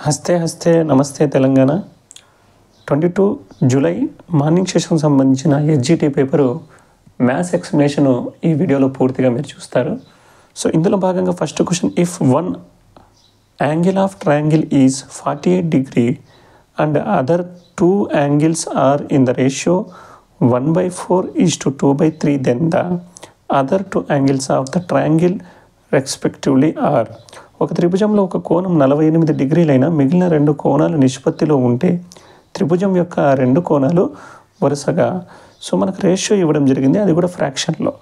హస్తే హస్తే నమస్తే Telangana 22 July morning session సంబంధించిన SGT paper maths explanation ఈ వీడియోలో పూర్తిగా మీరు చూస్తారు. సో ఇందులో భాగంగా first question, if one angle of triangle is 48 degree and other two angles are in the ratio 1/4:2/3, then the other two angles of the triangle respectively are. ఒక త్రిభుజంలో ఒక కోణం 48 డిగ్రీలైనా మిగిలిన రెండు కోణాలు నిష్పత్తిలో ఉంటే త్రిభుజం యొక్క రెండు కోణాలు వరుసగా, సో మనకు రేషియో ఇవ్వడం జరిగింది, అది కూడా ఫ్రాక్షన్లో.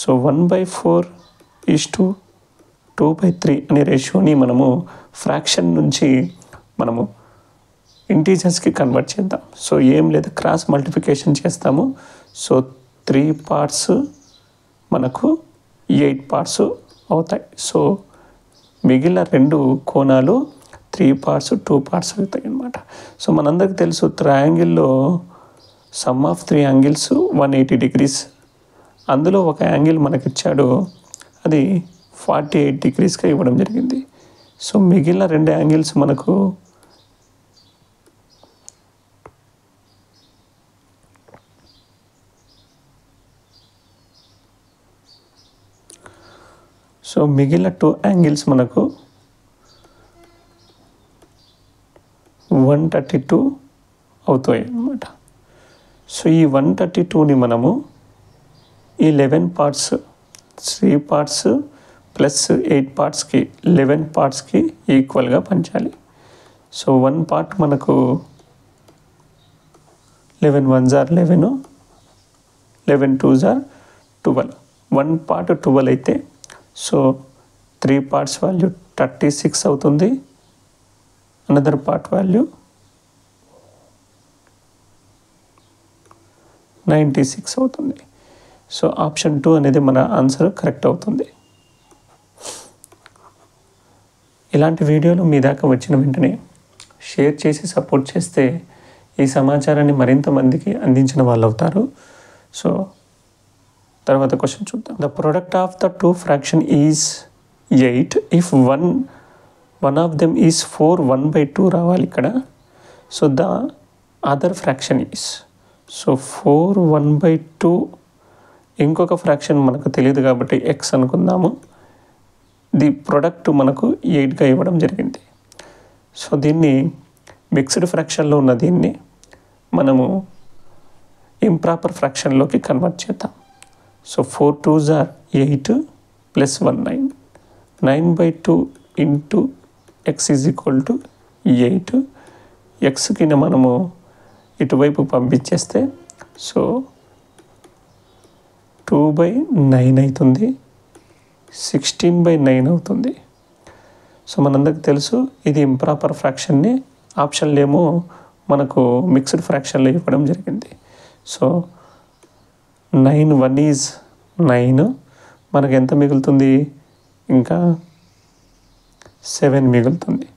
సో 1/4:2/3 అనే రేషియోని మనము ఫ్రాక్షన్ నుంచి మనము ఇంటీజర్స్కి కన్వర్ట్ చేద్దాం. సో ఏం లేదు, క్రాస్ మల్టిప్లికేషన్ చేస్తాము. సో 3 parts మనకు 8 parts అవుతాయి. సో మిగిలిన రెండు కోణాలు 3 parts 2 parts అవుతాయి అన్నమాట. సో మనందరికీ తెలుసు, ట్రయాంగిల్లో సమ్ ఆఫ్ 3 angles 180 degrees. అందులో ఒక యాంగిల్ మనకిచ్చాడు, అది 48 degreesగా ఇవ్వడం జరిగింది. సో మిగిలిన రెండు యాంగిల్స్ మనకు మిగిలిన 2 angles మనకు 132 అవుతాయి అన్నమాట. సో ఈ 132ని మనము ఈ 11 parts 3 parts ప్లస్ 8 partsకి 11 partsకి ఈక్వల్గా పంచాలి. సో 1 part మనకు 11 1s are 11, 11 2s are 12. 1 part 12 అయితే సో 3 parts వాల్యూ 36 అవుతుంది, అనదర్ పార్ట్ వాల్యూ 96 అవుతుంది. సో ఆప్షన్ 2 అనేది మన ఆన్సర్ కరెక్ట్ అవుతుంది. ఇలాంటి వీడియోలు మీ దాకా వచ్చిన వెంటనే షేర్ చేసి సపోర్ట్ చేస్తే ఈ సమాచారాన్ని మరింత మందికి అందించిన వాళ్ళు అవుతారు. సో తర్వాత క్వశ్చన్ చూద్దాం. The product of the two fraction is 8 if one of them is 4 1/2 రావాలి ఇక్కడ. So the other fraction is, so 4 1/2 ఇంకొక ఫ్రాక్షన్ మనకు తెలియదు కాబట్టి ఎక్స్ అనుకుందాము. ది ప్రొడక్ట్ మనకు 8గా ఇవ్వడం జరిగింది. సో దీన్ని మిక్స్డ్ ఫ్రాక్షన్లో ఉన్న దీన్ని మనము ఇంప్రాపర్ ఫ్రాక్షన్లోకి కన్వర్ట్ చేద్దాం. So 4 2s are 8 plus 1 9, 9/2 into X is equal to 8. ఎక్స్కి మనము ఇటువైపు పంపించేస్తే సో 2/9 అవుతుంది, 16/9 అవుతుంది. సో మనందరికి తెలుసు ఇది ఇంప్రాపర్ ఫ్రాక్షన్ని ఆప్షన్లు ఏమో మనకు మిక్స్డ్ ఫ్రాక్షన్లో ఇవ్వడం జరిగింది. సో 9 1 ఈజ్ 9, మనకు ఎంత మిగులుతుంది, ఇంకా 7 మిగులుతుంది.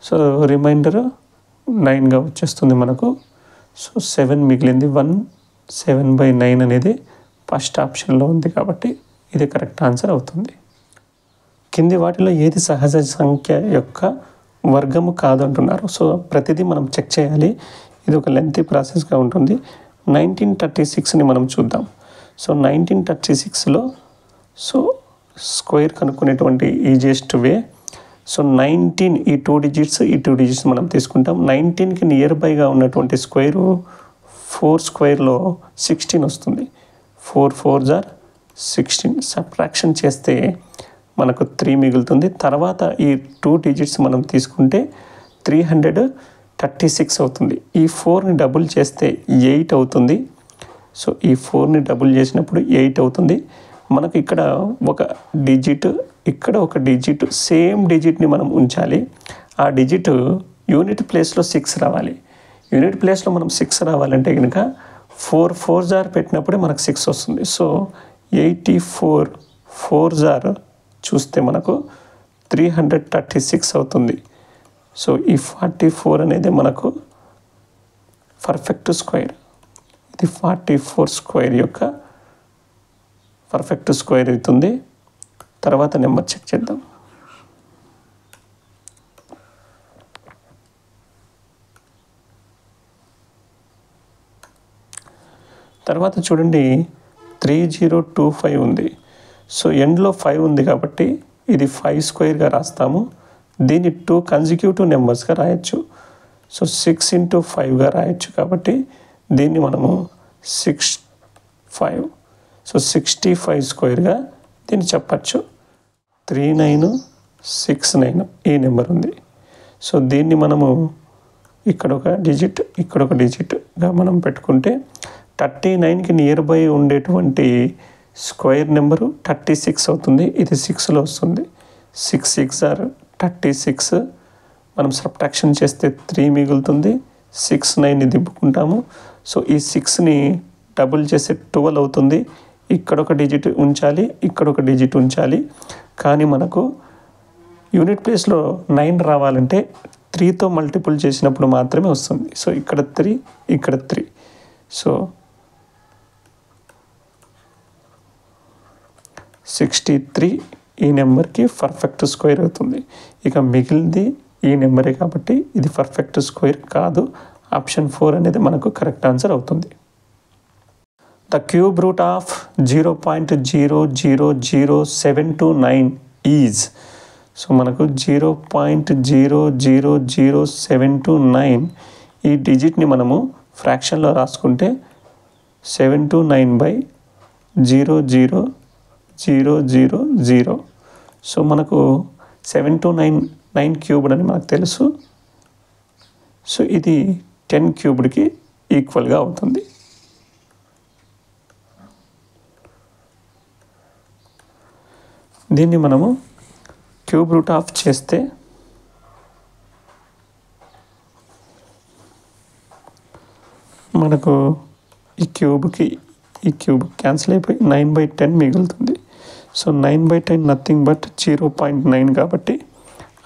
సో రిమైండర్ 9గా వచ్చేస్తుంది మనకు. సో 7 మిగిలింది. 1 7/9 అనేది ఫస్ట్ ఆప్షన్లో ఉంది కాబట్టి ఇది కరెక్ట్ ఆన్సర్ అవుతుంది. కింది వాటిలో ఏది సహజ సంఖ్య యొక్క వర్గము కాదు అంటున్నారు. సో ప్రతిదీ మనం చెక్ చేయాలి, ఇది ఒక లెంతీ ప్రాసెస్గా ఉంటుంది. 1936ని మనం చూద్దాం. సో 1936లో సో స్క్వేర్ కనుక్కునేటువంటి ఈజియెస్ట్ వే. సో 19 ఈ 2 digits ఈ 2 digits మనం తీసుకుంటాం. 19కి నియర్ బైగా ఉన్నటువంటి స్క్వేరు 4 స్క్వేర్లో 16 వస్తుంది. 4 4s are 16. సబ్ట్రాక్షన్ చేస్తే మనకు 3 మిగులుతుంది. తర్వాత ఈ 2 digits మనం తీసుకుంటే 336 అవుతుంది. ఈ 4ని డబుల్ చేస్తే 8 అవుతుంది. సో ఈ 4ని డబుల్ చేసినప్పుడు 8 అవుతుంది. మనకు ఇక్కడ ఒక డిజిట్, ఇక్కడ ఒక డిజిట్, సేమ్ డిజిట్ని మనం ఉంచాలి. ఆ డిజిట్ యూనిట్ ప్లేస్లో 6 రావాలి. యూనిట్ ప్లేస్లో మనం 6 రావాలంటే కనుక 4 4s are పెట్టినప్పుడే మనకు 6 వస్తుంది. సో 84 4s are చూస్తే మనకు 336 అవుతుంది. సో ఈ 44 అనేది మనకు పర్ఫెక్ట్ స్క్వేర్. ఇది 44 స్క్వేర్ యొక్క పర్ఫెక్ట్ స్క్వేర్ అవుతుంది. తర్వాత నెంబర్ చెక్ చేద్దాం. తర్వాత చూడండి 3025 ఉంది. సో ఎండ్లో 5 ఉంది కాబట్టి ఇది 5 స్క్వేర్గా రాస్తాము. దీన్ని 2 కన్సిక్యూటివ్ నెంబర్స్గా రాయొచ్చు. సో 6 × 5గా రాయొచ్చు కాబట్టి దీన్ని మనము 65 సో 65 స్క్వేర్గా దీన్ని చెప్పచ్చు. 3969 ఈ నెంబర్ ఉంది. సో దీన్ని మనము ఇక్కడ ఒక డిజిట్ ఇక్కడ ఒక డిజిట్గా మనం పెట్టుకుంటే 39కి నియర్ బై ఉండేటువంటి స్క్వేర్ నెంబరు 36 అవుతుంది. ఇది 6లో వస్తుంది. 6 6 ఆర్ 36. మనం సబ్ట్రాక్షన్ చేస్తే 3 మిగులుతుంది. 6 9ని దింపుకుంటాము. సో ఈ 6ని డబుల్ చేస్తే 12 అవుతుంది. ఇక్కడ ఒక డిజిట్ ఉంచాలి, ఇక్కడ ఒక డిజిట్ ఉంచాలి. కానీ మనకు యూనిట్ ప్లేస్లో 9 రావాలంటే 3తో మల్టిపుల్ చేసినప్పుడు మాత్రమే వస్తుంది. సో ఇక్కడ 3 ఇక్కడ 3. సో 63 ఈ నెంబర్కి పర్ఫెక్ట్ స్క్వేర్ అవుతుంది. ఇక మిగిలింది ఈ నెంబరే కాబట్టి ఇది పర్ఫెక్ట్ స్క్వేర్ కాదు. ఆప్షన్ 4 అనేది మనకు కరెక్ట్ ఆన్సర్ అవుతుంది. The cube root of 0.000729 is. So మనకు 0.000729 ఈ డిజిట్ని మనము ఫ్రాక్షన్లో రాసుకుంటే 729/0000. సో మనకు 729 క్యూబ్డ్ అని మనకు తెలుసు. సో ఇది 10 క్యూబ్డ్కి ఈక్వల్గా అవుతుంది. దీన్ని మనము క్యూబ్ రూట్ ఆఫ్ చేస్తే మనకు ఈ క్యూబ్ క్యాన్సిల్ అయిపోయి 9/10 మిగులుతుంది. సో 9/10 నథింగ్ బట్ 0.9 కాబట్టి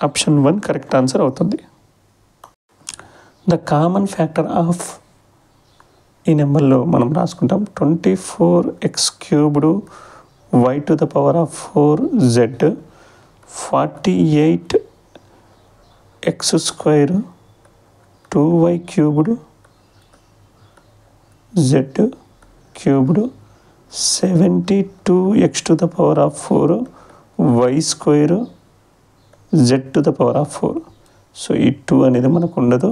ఆప్షన్ 1 కరెక్ట్ ఆన్సర్ అవుతుంది. ద కామన్ ఫ్యాక్టర్ ఆఫ్ ఈ నెంబర్లో మనం రాసుకుంటాం 24x³ y⁴z 48x² 2y³ z³ 72x⁴ y² z⁴. So ఈ 2 అనేది మనకు ఉండదు.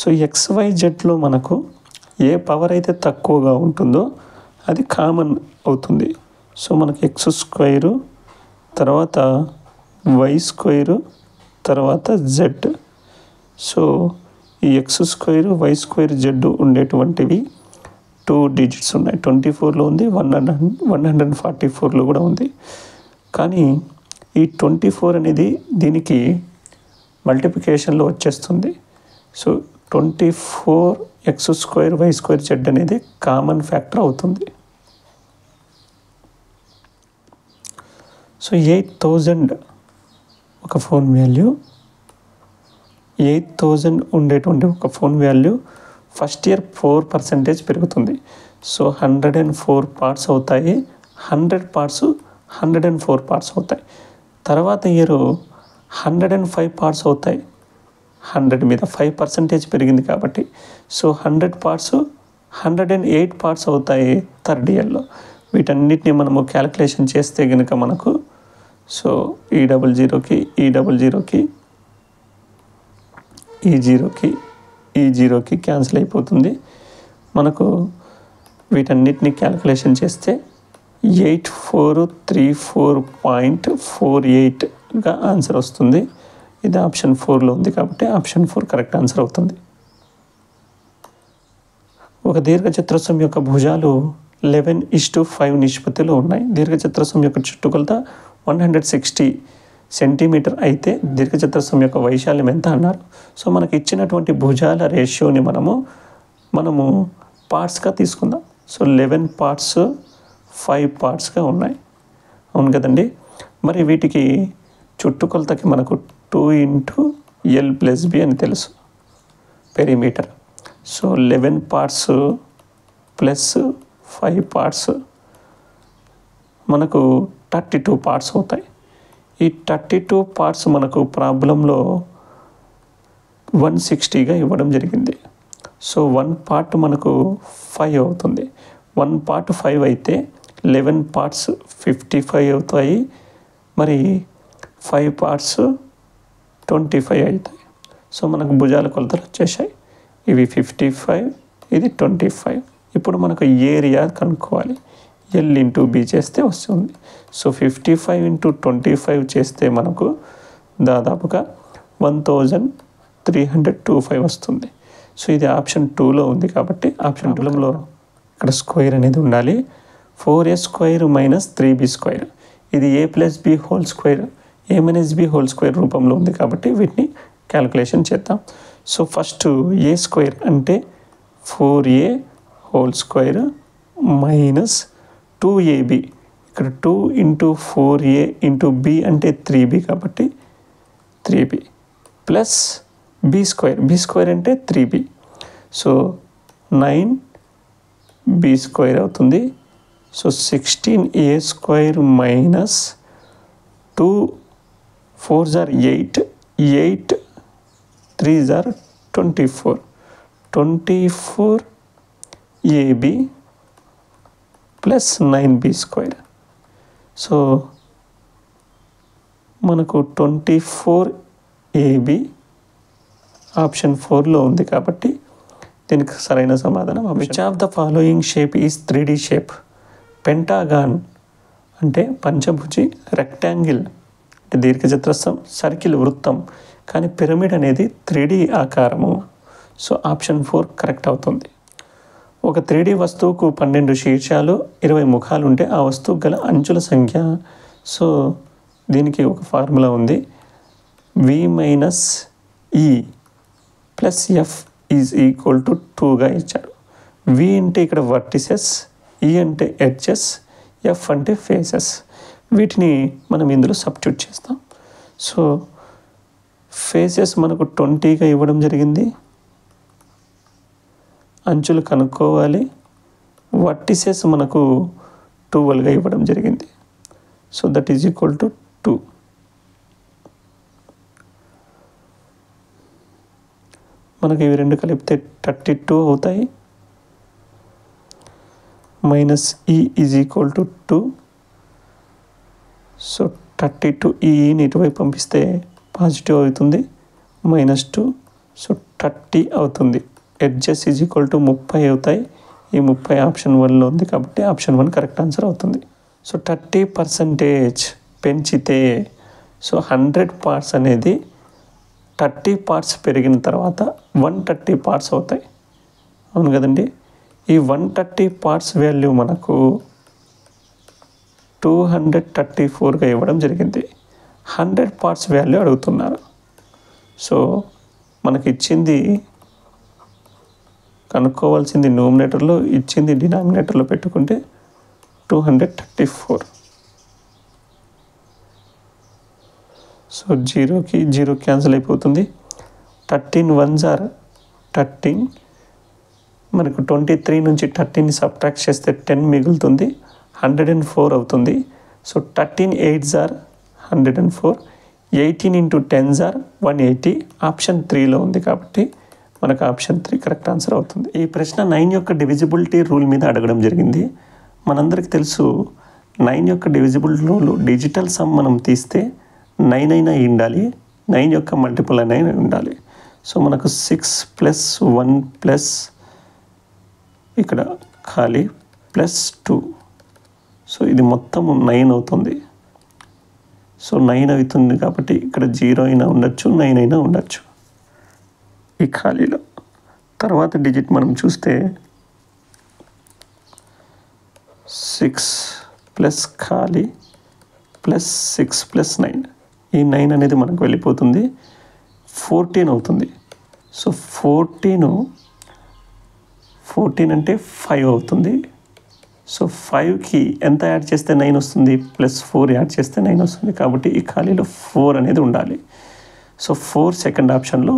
సో XYZలో మనకు ఏ పవర్ అయితే తక్కువగా ఉంటుందో అది కామన్ అవుతుంది. సో మనకు x² తర్వాత y² తర్వాత z. సో ఈ x² y² z ఉండేటువంటివి 2 డిజిట్స్ ఉన్నాయి. 24లో ఉంది, 144లో కూడా ఉంది. కానీ ఈ 24 అనేది దీనికి మల్టిప్లికేషన్లో వచ్చేస్తుంది. సో 24x² y² z అనేది కామన్ ఫ్యాక్టర్ అవుతుంది. సో 8000 ఒక ఫోన్ వాల్యూ, 8000 ఉండేటువంటి ఒక ఫోన్ వాల్యూ ఫస్ట్ ఇయర్ 4% పెరుగుతుంది. సో 104 పార్ట్స్ అవుతాయి. 100 పార్ట్స్ 104 పార్ట్స్ అవుతాయి. తర్వాత ఇయర్ 105 పార్ట్స్ అవుతాయి. 100 మీద 5% పెరిగింది కాబట్టి. సో 100 పార్ట్స్ 108 పార్ట్స్ అవుతాయి థర్డ్ ఇయర్లో. వీటన్నిటిని మనము క్యాలిక్యులేషన్ చేస్తే కనుక మనకు సో ఈ 00కి ఈ 00కి ఈ 0కి ఈ 0కి క్యాన్సిల్ అయిపోతుంది. మనకు వీటన్నిటిని క్యాలిక్యులేషన్ చేస్తే 8434.48గా ఆన్సర్ వస్తుంది. ఇది ఆప్షన్ 4లో ఉంది కాబట్టి ఆప్షన్ 4 కరెక్ట్ ఆన్సర్ అవుతుంది. ఒక దీర్ఘచతురస్రం యొక్క భుజాలు 11:5 నిష్పత్తిలో ఉన్నాయి. దీర్ఘచతురస్రం యొక్క చుట్టుకొలత 160 సెంటీమీటర్ అయితే దీర్ఘచతురస్రం యొక్క వైశాల్యం ఎంత అన్నారు. సో మనకి ఇచ్చినటువంటి భుజాల రేషియోని మనము పార్ట్స్గా తీసుకుందాం. సో 11 పార్ట్స్ 5 పార్ట్స్గా ఉన్నాయి. అవును కదండి. మరి వీటికి చుట్టుకొలతకి మనకు 2 × L + B అని తెలుసు perimeter. So 11 parts plus 5 parts మనకు 32 పార్ట్స్ అవుతాయి. ఈ 32 పార్ట్స్ మనకు ప్రాబ్లంలో 160గా ఇవ్వడం జరిగింది. సో 1 పార్ట్ మనకు 5 అవుతుంది. 1 పార్ట్ 5 అయితే 11 పార్ట్స్ 55 అవుతాయి. మరి 5 పార్ట్స్ 25 అవుతాయి. సో మనకు భుజాల కొలతలు వచ్చేసాయి. ఇవి 55, ఇది 25. ఇప్పుడు మనకు ఏరియా కనుక్కోవాలి. ఎల్ ఇంటూ బి చేస్తే వస్తుంది. సో 55 ఇంటూ 25 చేస్తే మనకు దాదాపుగా 1325 వస్తుంది. సో ఇది ఆప్షన్ 2లో ఉంది కాబట్టి ఆప్షన్ 2లో ఇక్కడ స్క్వేర్ అనేది ఉండాలి. 4a square minus 3b square, ఇది a plus b whole square, a minus b whole square రూపంలో ఉంది కాబట్టి వీటిని క్యాలిక్యులేషన్ చేద్దాం. సో ఫస్ట్ ఏ స్క్వేర్ అంటే 4a whole square minus 2ab, ఇక్కడ 2 ఇంటూ 4a ఇంటూ b అంటే 3b కాబట్టి 3b plus b square, b square అంటే 3b. సో 9b స్క్వేర్ అవుతుంది. So 16a square minus 2 4s are 8, 8 3s are 24, 24ab plus 9b square. So మనకు 24ab option 4లో ఉంది కాబట్టి దీనికి సరైన సమాధానం. Which of the following shape is 3D shape? Pentagon అంటే పంచభుజి, రెక్టాంగిల్ అంటే దీర్ఘచతురస్రం, సర్కిల్ వృత్తం, కానీ పిరమిడ్ అనేది 3D ఆకారము. సో ఆప్షన్ 4 కరెక్ట్ అవుతుంది. ఒక 3D వస్తువుకు 12 శీర్షాలు 20 ముఖాలు ఉంటే ఆ వస్తువుకు గల అంచుల సంఖ్య. సో దీనికి ఒక ఫార్ములా ఉంది. v minus E plus F is equal to 2గా ఇచ్చాడు. v అంటే ఇక్కడ వర్టిసెస్, ఈ అంటే ఎడ్జెస్, ఎఫ్ అంటే ఫేసెస్. వీటిని మనం ఇందులో సబ్స్టిట్యూట్ చేస్తాం. సో ఫేసెస్ మనకు 20గా ఇవ్వడం జరిగింది, అంచులు కనుక్కోవాలి. వర్టిసెస్ మనకు 12గా ఇవ్వడం జరిగింది. So that is equal to 2. మనకు ఇవి రెండు కలిపితే 32 అవుతాయి. మైనస్ ఈ ఈజ్ ఈక్వల్ టు 2. సో 32 ఈని ఇటువైపు పంపిస్తే పాజిటివ్ అవుతుంది, -2. సో 30 అవుతుంది. ఎడ్జెస్ ఈజ్ ఈక్వల్ టు 30 అవుతాయి. ఈ 30 ఆప్షన్ 1లో ఉంది కాబట్టి ఆప్షన్ 1 కరెక్ట్ ఆన్సర్ అవుతుంది. సో 30% పెంచితే సో 100 పార్ట్స్ అనేది 30 పార్ట్స్ పెరిగిన తర్వాత 130 పార్ట్స్ అవుతాయి. అవును కదండి. ఈ 130 పార్ట్స్ వాల్యూ మనకు 234గా ఇవ్వడం జరిగింది. 100 పార్ట్స్ వాల్యూ అడుగుతున్నారు. సో మనకి ఇచ్చింది కనుక్కోవాల్సింది న్యూమినేటర్లో, ఇచ్చింది డినామినేటర్లో పెట్టుకుంటే 234. సో 0కి 0 క్యాన్సిల్ అయిపోతుంది. 13 1s are 13. మనకు 23 నుంచి 13ని సబ్ట్రాక్ట్ చేస్తే 10 మిగులుతుంది, 104 అవుతుంది. So 13 8s are 104. 18 into 10s are 180. Option 3లో ఉంది కాబట్టి మనకు ఆప్షన్ 3 కరెక్ట్ ఆన్సర్ అవుతుంది. ఈ ప్రశ్న 9 యొక్క డివిజిబిలిటీ రూల్ మీద అడగడం జరిగింది. మనందరికీ తెలుసు 9 యొక్క డివిజిబుల్ రూల్, డిజిటల్ సమ్ మనం తీస్తే 9 అయినా ఉండాలి, 9 యొక్క మల్టిపుల్ అయినా ఉండాలి. సో మనకు 6 ప్లస్ 1 ప్లస్ ఇక్కడ ఖాళీ ప్లస్ 2. సో ఇది మొత్తం 9 అవుతుంది. సో 9 అవుతుంది కాబట్టి ఇక్కడ 0 అయినా ఉండొచ్చు, 9 అయినా ఉండొచ్చు ఈ ఖాళీలో. తర్వాత డిజిట్ మనం చూస్తే 6 ప్లస్ ఖాళీ ప్లస్ 6 ప్లస్ 9, ఈ 9 అనేది మనకు వెళ్ళిపోతుంది, 14 అవుతుంది. సో 14 అంటే 5 అవుతుంది. సో 5కి ఎంత యాడ్ చేస్తే 9 వస్తుంది, ప్లస్ 4 యాడ్ చేస్తే 9 వస్తుంది. కాబట్టి ఈ ఖాళీలో 4 అనేది ఉండాలి. సో 4 సెకండ్ ఆప్షన్లో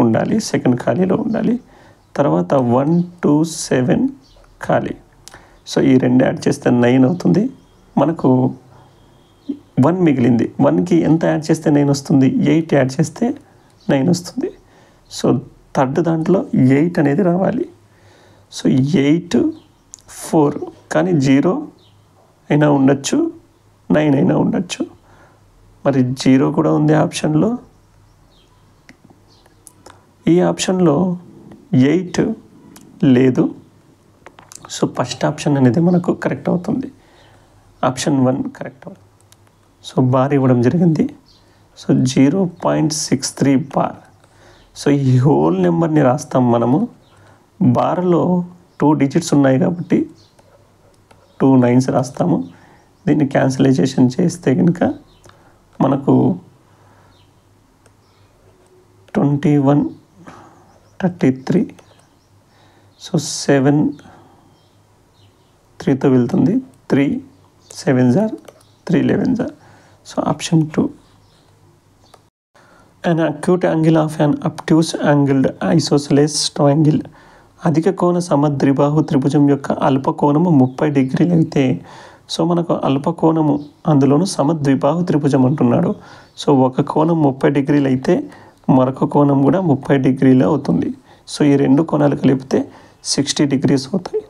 ఉండాలి, సెకండ్ ఖాళీలో ఉండాలి. తర్వాత 1 2 7 ఖాళీ. సో ఈ 2 యాడ్ చేస్తే 9 అవుతుంది. మనకు 1 మిగిలింది. 1కి ఎంత యాడ్ చేస్తే 9 వస్తుంది? 8 యాడ్ చేస్తే 9 వస్తుంది. సో థర్డ్ దాంట్లో 8 అనేది రావాలి. సో 8 4 కానీ 0 అయినా ఉండొచ్చు, 9 అయినా ఉండొచ్చు. మరి 0 కూడా ఉంది ఆప్షన్లో. ఈ ఆప్షన్లో 8 లేదు. సో ఫస్ట్ ఆప్షన్ అనేది మనకు కరెక్ట్ అవుతుంది. ఆప్షన్ 1 కరెక్ట్ అవుతుంది. సో బార్ ఇవ్వడం జరిగింది. So 0.63 bar. సో ఈ హోల్ నెంబర్ని రాస్తాం మనము. బార్లో 2 డిజిట్స్ ఉన్నాయి కాబట్టి 2 9s రాస్తాము. దీన్ని క్యాన్సిలైజేషన్ చేస్తే కనుక మనకు 21 33. సో 7 3తో వెళ్తుంది. 3 7s are 3 11s are. So option 2. An acute angle of an obtuse angled isosceles triangle. అధిక కోణ సమద్విబాహు త్రిభుజం యొక్క అల్పకోణము 30 డిగ్రీలు అయితే, సో మనకు అల్పకోణము అందులోనూ సమద్విబాహు త్రిభుజం అంటున్నాడు. సో ఒక కోణం 30 డిగ్రీలు అయితే మరొక కోణం కూడా 30 డిగ్రీలు అవుతుంది. సో ఈ 2 కోణాలు కలిపితే 60 డిగ్రీస్ అవుతాయి.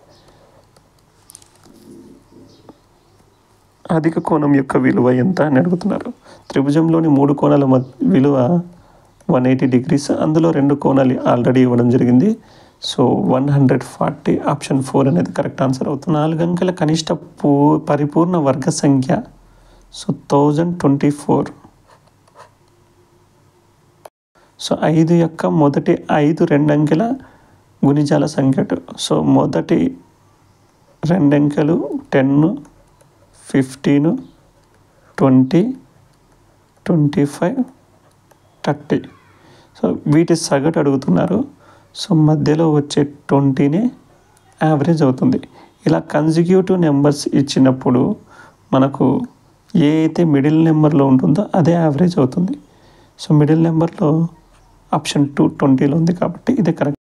అధిక కోణం యొక్క విలువ ఎంత అని అడుగుతున్నారు. త్రిభుజంలోని 3 కోణాల విలువ 180 డిగ్రీస్. అందులో 2 కోణాలు ఆల్రెడీ ఇవ్వడం జరిగింది. సో 140. ఆప్షన్ 4 అనేది కరెక్ట్ ఆన్సర్ అవుతుంది. 4 అంకెల కనిష్ట పరిపూర్ణ వర్గ సంఖ్య. సో 1024. సో 5 యొక్క మొదటి 5 2 అంకెల గుణిజాల సంఖ్య. సో మొదటి 2 అంకెలు 10 15 20 25 30. సో వీటి సగటు అడుగుతున్నారు. సో మధ్యలో వచ్చే 20నే యావరేజ్ అవుతుంది. ఇలా కన్సిక్యూటివ్ నెంబర్స్ ఇచ్చినప్పుడు మనకు ఏ అయితే మిడిల్ నెంబర్లో ఉంటుందో అదే యావరేజ్ అవుతుంది. సో మిడిల్ నెంబర్లో ఆప్షన్ 2 20లో ఉంది కాబట్టి ఇది కరెక్ట్.